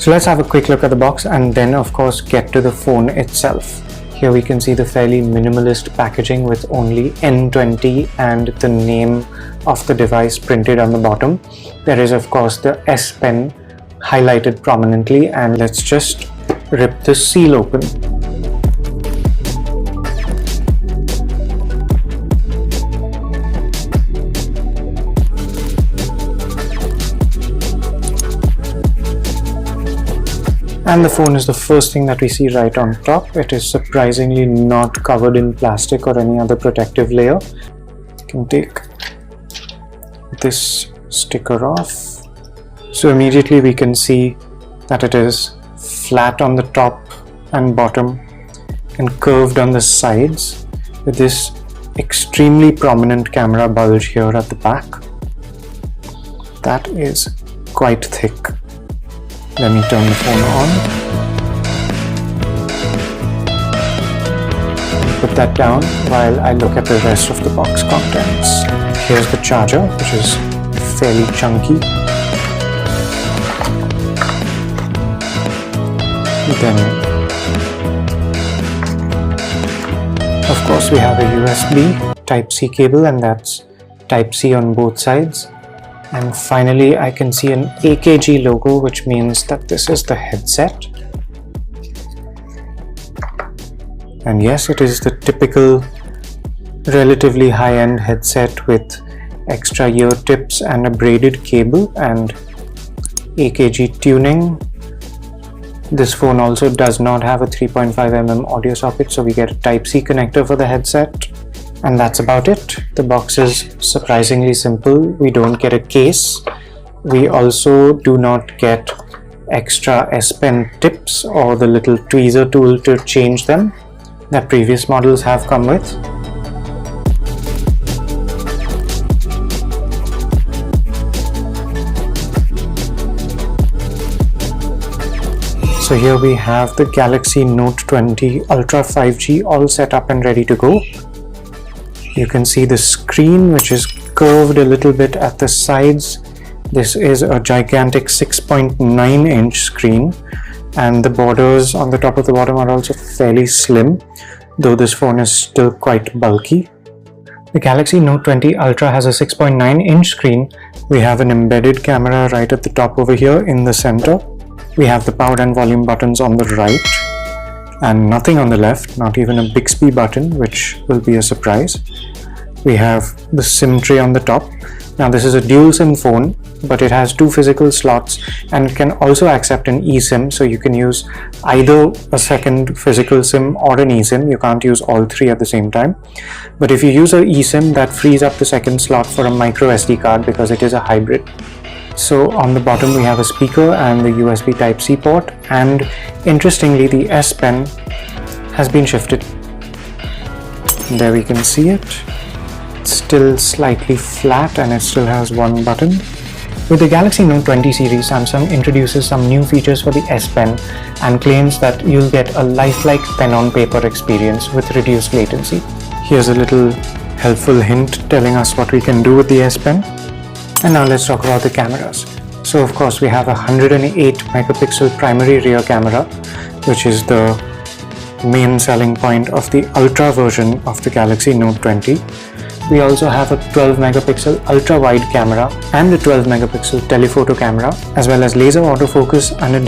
So let's have a quick look at the box and then of course get to the phone itself. Here we can see the fairly minimalist packaging with only N20 and the name of the device printed on the bottom. There is of course the S Pen highlighted prominently, and let's just rip the seal open. And the phone is the first thing that we see right on top. It is surprisingly not covered in plastic or any other protective layer. You can take this sticker off. So immediately we can see that it is flat on the top and bottom and curved on the sides with this extremely prominent camera bulge here at the back. That is quite thick. Let me turn the phone on. Put that down while I look at the rest of the box contents. Here's the charger, which is fairly chunky. Then, of course, we have a USB Type-C cable, and that's Type-C on both sides. And finally, I can see an AKG logo, which means that this is the headset. And yes, it is the typical relatively high-end headset with extra ear tips and a braided cable and AKG tuning. This phone also does not have a 3.5mm audio socket, so we get a Type-C connector for the headset. And that's about it. The box is surprisingly simple. We don't get a case. We also do not get extra S Pen tips or the little tweezer tool to change them that previous models have come with. So here we have the Galaxy Note 20 Ultra 5G all set up and ready to go. You can see the screen, which is curved a little bit at the sides. This is a gigantic 6.9-inch screen, and the borders on the top of the bottom are also fairly slim, though this phone is still quite bulky. The Galaxy Note 20 Ultra has a 6.9-inch screen. We have an embedded camera right at the top over here in the center. We have the power and volume buttons on the right, and nothing on the left, not even a Bixby button, which will be a surprise. We have the SIM tray on the top. Now this is a dual SIM phone, but it has two physical slots and can also accept an eSIM, so you can use either a second physical SIM or an eSIM. You can't use all three at the same time. But if you use an eSIM, that frees up the second slot for a micro SD card because it is a hybrid. So on the bottom we have a speaker and the USB Type-C port, and interestingly the S Pen has been shifted. There we can see it. It's still slightly flat and it still has one button. With the Galaxy Note 20 series, Samsung introduces some new features for the S Pen and claims that you'll get a lifelike pen on paper experience with reduced latency. Here's a little helpful hint telling us what we can do with the S Pen. And now let's talk about the cameras. So of course we have a 108 megapixel primary rear camera, which is the main selling point of the Ultra version of the Galaxy Note 20. We also have a 12 megapixel ultra wide camera and a 12 megapixel telephoto camera, as well as laser autofocus and a